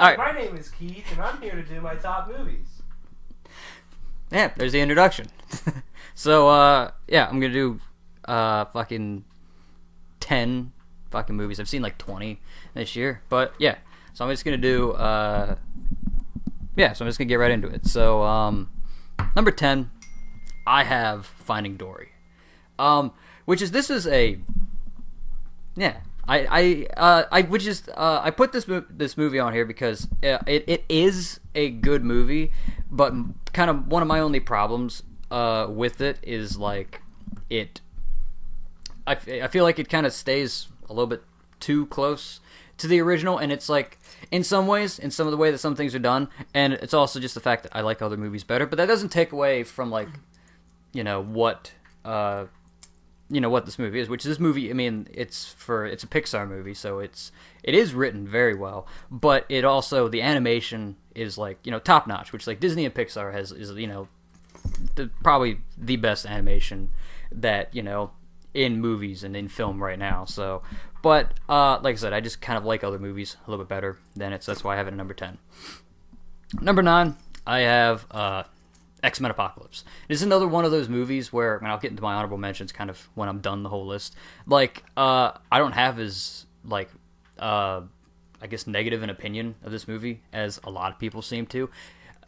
All right. My name is Keith, and I'm here to do my top movies. Yeah, there's the introduction. So, yeah, I'm gonna do fucking 10 fucking movies. I've seen like 20 this year, but yeah. So I'm just gonna do so I'm just gonna get right into it. So, number 10, I have Finding Dory, which is I put this movie on here because it is a good movie, but kind of one of my only problems with it is like I feel like it kind of stays a little bit too close to the original, and it's like in some ways, in some of the way that some things are done, and it's also just the fact that I like other movies better, but that doesn't take away from like what this movie is, which this movie, I mean, it's a Pixar movie, so it is written very well, but it also, the animation is like, top notch, which like Disney and Pixar is probably the best animation that, in movies and in film right now. So, but like I said, I just kind of like other movies a little bit better than it, so that's why I have it at number 10. Number 9, I have X-Men Apocalypse. This is another one of those movies where, and I'll get into my honorable mentions kind of when I'm done the whole list. Like, I don't have as, like, I guess negative an opinion of this movie as a lot of people seem to.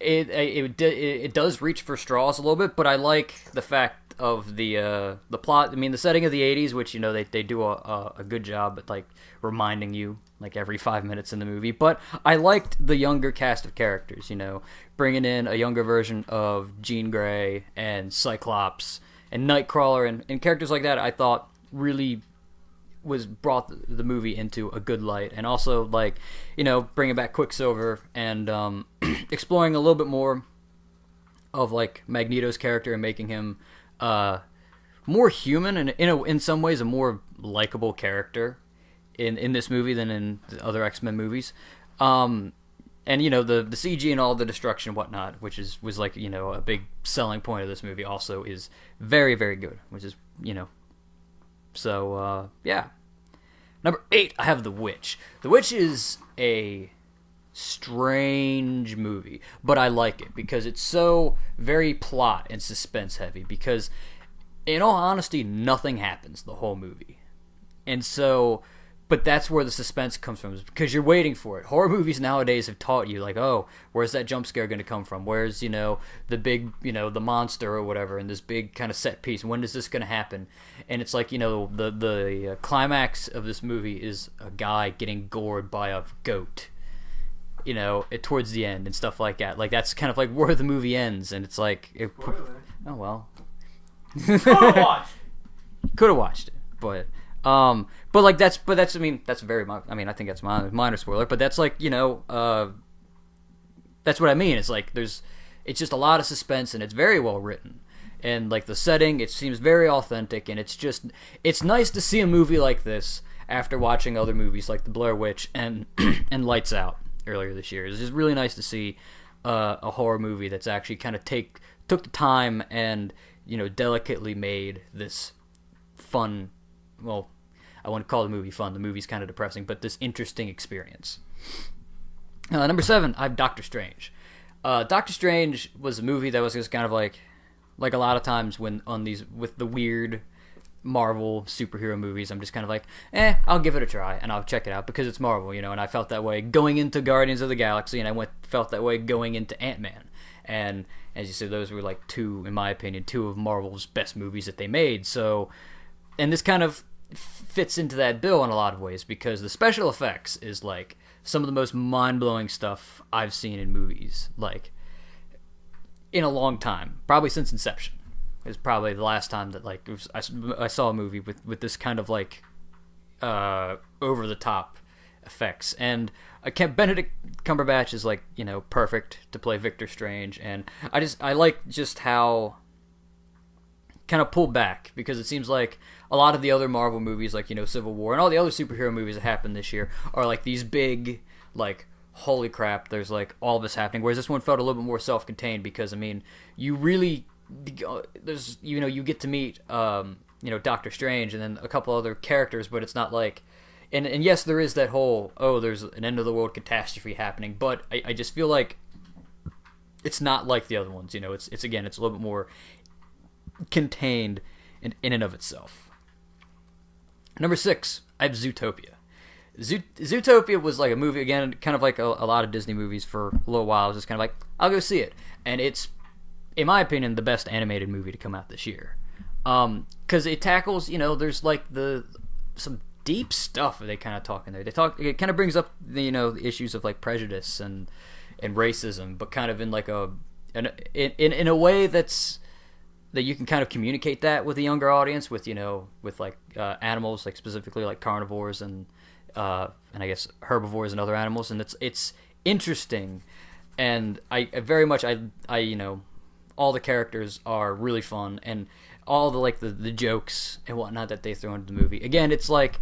It does reach for straws a little bit, but I like the fact of the plot. I mean, the setting of the 80s, which, they do a good job at, like, reminding you, like, every 5 minutes in the movie. But I liked the younger cast of characters, bringing in a younger version of Jean Grey and Cyclops and Nightcrawler and characters like that. I thought really brought the movie into a good light, and also like bringing back Quicksilver and exploring a little bit more of like Magneto's character and making him more human and in some ways a more likable character in this movie than in the other X-Men movies. And the CG and all the destruction and whatnot, which was like a big selling point of this movie, also is very, very good, which is so yeah. Number 8, I have The Witch. The Witch is a strange movie, but I like it because it's so very plot and suspense heavy, because in all honesty nothing happens the whole movie, and so but that's where the suspense comes from, is because you're waiting for it. Horror movies nowadays have taught you, like, oh, where's that jump scare going to come from? Where's, the big, the monster or whatever, and this big kind of set piece? When is this going to happen? And it's like, the climax of this movie is a guy getting gored by a goat, towards the end and stuff like that. Like, that's kind of like where the movie ends, and it's like, oh, well. Could have watched it, but that's I mean that's very I mean I think that's minor spoiler, but that's like that's what I mean. It's like it's just a lot of suspense, and it's very well written, and like the setting, it seems very authentic, and it's nice to see a movie like this after watching other movies like The Blair Witch and and Lights Out earlier this year. It's just really nice to see a horror movie that's actually kind of took the time and delicately made this fun. Well, I wouldn't call the movie fun. The movie's kind of depressing, but this interesting experience. Number 7, I have Doctor Strange. Doctor Strange was a movie that was just kind of like a lot of times when on these with the weird Marvel superhero movies, I'm just kind of like, I'll give it a try and I'll check it out because it's Marvel, and I felt that way going into Guardians of the Galaxy, and I felt that way going into Ant-Man. And as you said, those were like in my opinion, two of Marvel's best movies that they made. So, and this kind of fits into that bill in a lot of ways, because the special effects is like some of the most mind-blowing stuff I've seen in movies, like in a long time, probably since Inception. Is probably the last time that like I saw a movie with this kind of like over the top effects. And Benedict Cumberbatch is like perfect to play Victor Strange, and I like just how kind of pulled back, because it seems like a lot of the other Marvel movies, like Civil War and all the other superhero movies that happened this year, are like these big, like, holy crap, there's like all this happening, whereas this one felt a little bit more self-contained, because I mean you really there's you get to meet Doctor Strange and then a couple other characters, but it's not like and yes, there is that whole, oh, there's an end of the world catastrophe happening, but I just feel like it's not like the other ones. You know, it's again, it's a little bit more contained in and of itself. Number 6, I have Zootopia. Zootopia was like a movie, again, kind of like a lot of Disney movies for a little while. I was just kind of like, I'll go see it. And it's, in my opinion, the best animated movie to come out this year. Because it tackles, you know, there's like some deep stuff they kind of talk in there. It kind of brings up the, the issues of like prejudice and racism, but kind of in like in a way that you can kind of communicate that with a younger audience with like animals, like specifically like carnivores and I guess herbivores and other animals, and it's interesting, and I very much all the characters are really fun, and all the like the jokes and whatnot that they throw into the movie. Again, it's like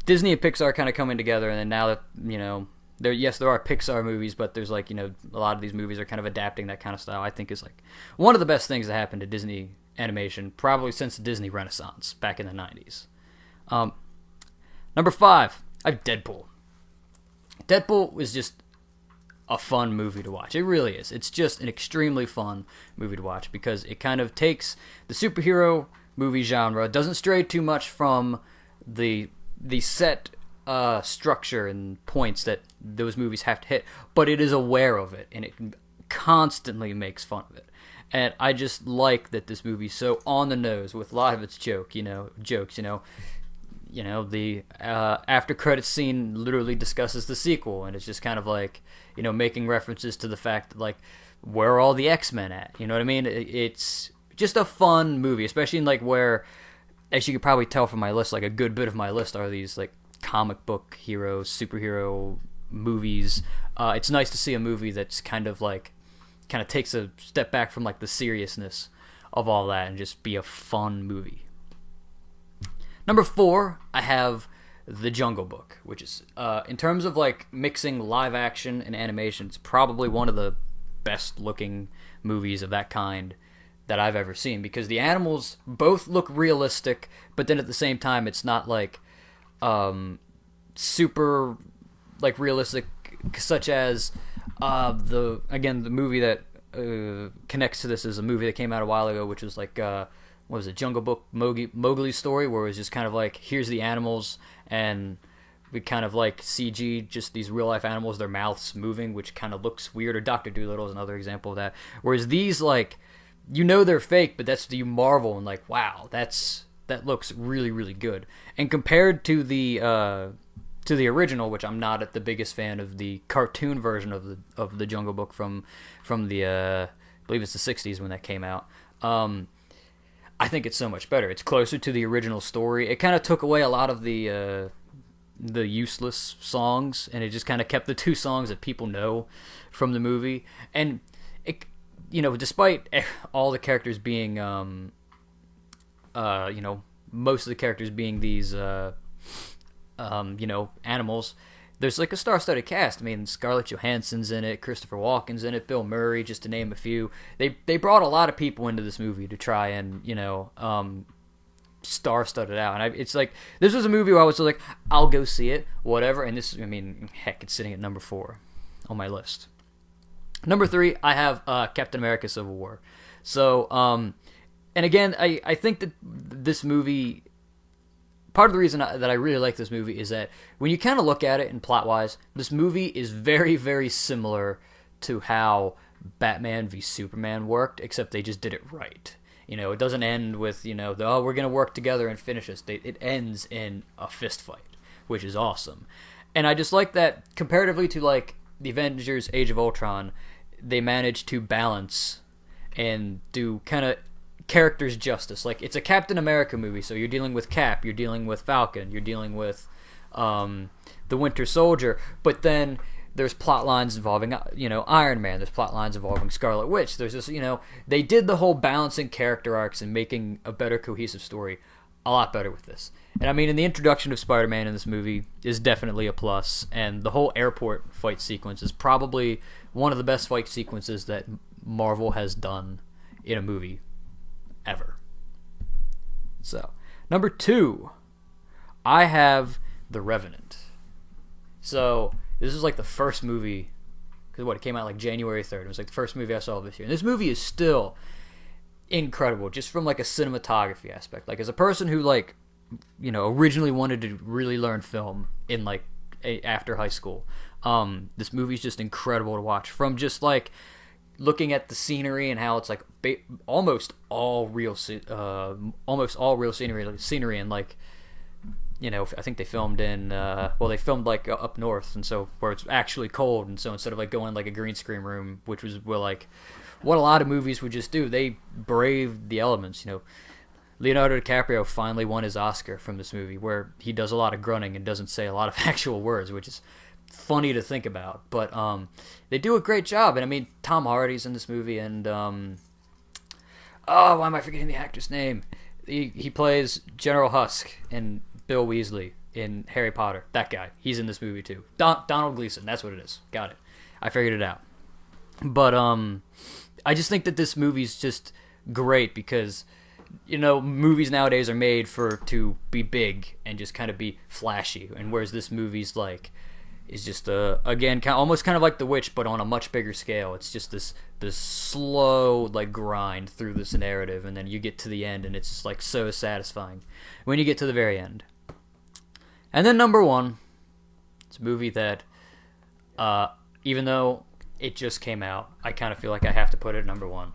Disney and Pixar kind of coming together, and then now that there are Pixar movies, but there's like a lot of these movies are kind of adapting that kind of style. I think is like one of the best things that happened to Disney animation probably since the Disney Renaissance back in the 90s. Number 5, I have Deadpool. Deadpool is just a fun movie to watch. It really is. It's just an extremely fun movie to watch because it kind of takes the superhero movie genre, doesn't stray too much from the set structure and points that those movies have to hit, but it is aware of it, and it constantly makes fun of it. And I just like that this movie's so on the nose with a lot of its jokes. The after credits scene literally discusses the sequel, and it's just kind of like, making references to the fact that, like, where are all the X-Men at? You know what I mean? It's just a fun movie, especially in, like, where, as you could probably tell from my list, like, a good bit of my list are these, like, comic book heroes, superhero movies. It's nice to see a movie that's kind of takes a step back from, like, the seriousness of all that and just be a fun movie. Number 4, I have The Jungle Book, which is, in terms of like mixing live action and animation, it's probably one of the best looking movies of that kind that I've ever seen, because the animals both look realistic, but then at the same time it's not like super like realistic, such as the movie that connects to this is a movie that came out a while ago, which was like what was it, Jungle Book, Mowgli's Story, where it was just kind of like, here's the animals, and we kind of like CG just these real life animals, their mouths moving, which kind of looks weird. Or Dr. Dolittle is another example of that. Whereas these, like, they're fake, but you marvel and like, wow, that looks really, really good. And compared to the original, which I'm not the biggest fan of the cartoon version of the Jungle Book from the I believe it's the 60s when that came out. I think it's so much better. It's closer to the original story. It kind of took away a lot of the useless songs, and it just kind of kept the 2 songs that people know from the movie. And it, despite all the characters being, most of the characters being these, animals, there's like a star-studded cast. I mean, Scarlett Johansson's in it, Christopher Walken's in it, Bill Murray, just to name a few. They brought a lot of people into this movie to try and star-studded out. And it's like, this was a movie where I was like, I'll go see it, whatever. And this, heck, it's sitting at number 4 on my list. Number 3, I have Captain America: Civil War. So, and again, I think that this movie, part of the reason that I really like this movie is that when you kind of look at it in plot-wise, this movie is very, very similar to how Batman v Superman worked, except they just did it right. It doesn't end with, we're going to work together and finish this. It ends in a fist fight, which is awesome. And I just like that comparatively to, like, the Avengers Age of Ultron, they managed to balance and do kind of characters justice. Like, it's a Captain America movie, so you're dealing with Cap, you're dealing with Falcon, you're dealing with the Winter Soldier, but then there's plot lines involving Iron Man, there's plot lines involving Scarlet Witch, there's this, they did the whole balancing character arcs and making a better cohesive story a lot better with this. And I mean, in the introduction of Spider-Man in this movie is definitely a plus, and the whole airport fight sequence is probably one of the best fight sequences that Marvel has done in a movie ever. So, number 2, I have The Revenant. So this is like the first movie, because it came out like January 3rd. It was like the first movie I saw this year. And this movie is still incredible, just from like a cinematography aspect. Like as a person who like, originally wanted to really learn film in like after high school, this movie's just incredible to watch. From just like looking at the scenery and how it's like almost all real scenery, and like, I think they filmed in they filmed like up north, and so where it's actually cold, and so instead of like going like a green screen room, which was like what a lot of movies would just do, they braved the elements. Leonardo DiCaprio finally won his Oscar from this movie, where he does a lot of grunting and doesn't say a lot of actual words, which is funny to think about. But they do a great job. And I mean, Tom Hardy's in this movie, and why am I forgetting the actor's name? He plays General Husk and Bill Weasley in Harry Potter. That guy, he's in this movie too. Donald Gleason, that's what it is. Got it. I figured it out. But I just think that this movie's just great because movies nowadays are made to be big and just kind of be flashy, and whereas this movie's like is just again almost kind of like The Witch, but on a much bigger scale. It's just this slow like grind through this narrative, and then you get to the end, and it's just like so satisfying when you get to the very end. And then number one, it's a movie that even though it just came out, I kind of feel like I have to put it at number one,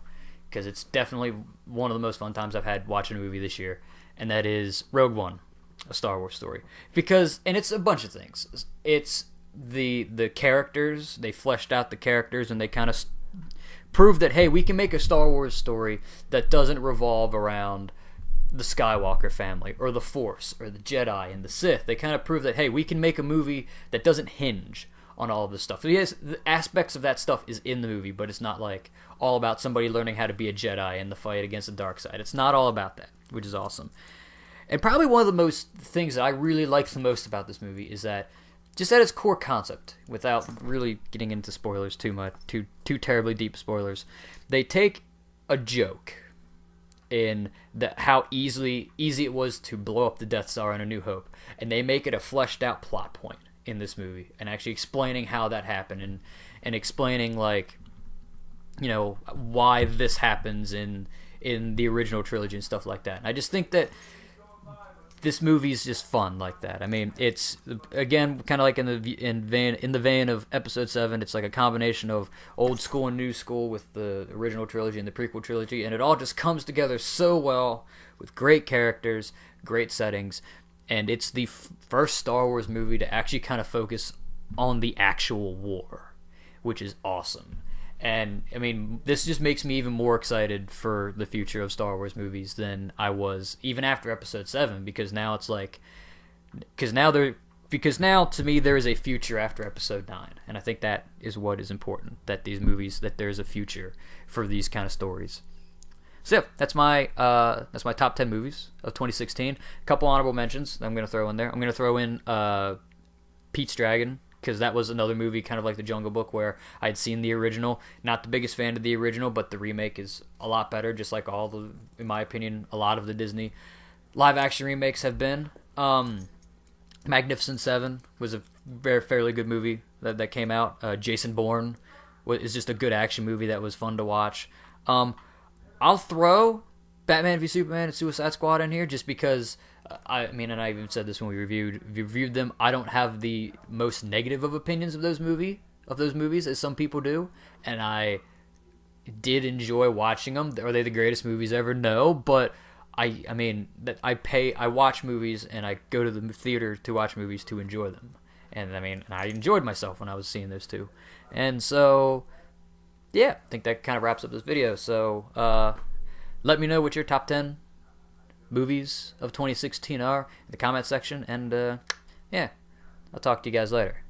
because it's definitely one of the most fun times I've had watching a movie this year, and that is Rogue One, A Star Wars Story. And it's a bunch of things. It's the characters. They fleshed out the characters, and they kind of proved that, hey, we can make a Star Wars story that doesn't revolve around the Skywalker family, or the Force, or the Jedi, and the Sith. They kind of proved that, hey, we can make a movie that doesn't hinge on all of this stuff. So yes, the aspects of that stuff is in the movie, but it's not like all about somebody learning how to be a Jedi in the fight against the dark side. It's not all about that, which is awesome. And probably one of the most things that I really like the most about this movie is that, just at its core concept, without really getting into spoilers too much, too terribly deep spoilers, they take a joke in how easy it was to blow up the Death Star in A New Hope, and they make it a fleshed out plot point in this movie, and actually explaining how that happened, and explaining like why this happens in the original trilogy and stuff like that. And I just think that this movie is just fun like that. I mean, it's again kind of like in the vein of Episode 7. It's like a combination of old school and new school with the original trilogy and the prequel trilogy, and it all just comes together so well with great characters, great settings. And it's the first Star Wars movie to actually kind of focus on the actual war, which is awesome. And, I mean, this just makes me even more excited for the future of Star Wars movies than I was even after Episode 7, because now it's like... Because now, to me, there is a future after Episode 9. And I think that is what is important, that these movies, that there's a future for these kind of stories. So yeah, that's my top 10 movies of 2016. A couple honorable mentions that I'm going to throw in there. I'm going to throw in Pete's Dragon, because that was another movie kind of like The Jungle Book where I had seen the original. Not the biggest fan of the original, but the remake is a lot better, just like in my opinion, a lot of the Disney live-action remakes have been. Magnificent Seven was a fairly good movie that came out. Jason Bourne is just a good action movie that was fun to watch. I'll throw Batman v Superman and Suicide Squad in here just because, I even said this when we reviewed them, I don't have the most negative of opinions of those movies as some people do, and I did enjoy watching them. Are they the greatest movies ever? No, but I watch movies and I go to the theater to watch movies to enjoy them, and I enjoyed myself when I was seeing those two, and so. Yeah, I think that kind of wraps up this video. So, let me know what your top 10 movies of 2016 are in the comment section. And, yeah, I'll talk to you guys later.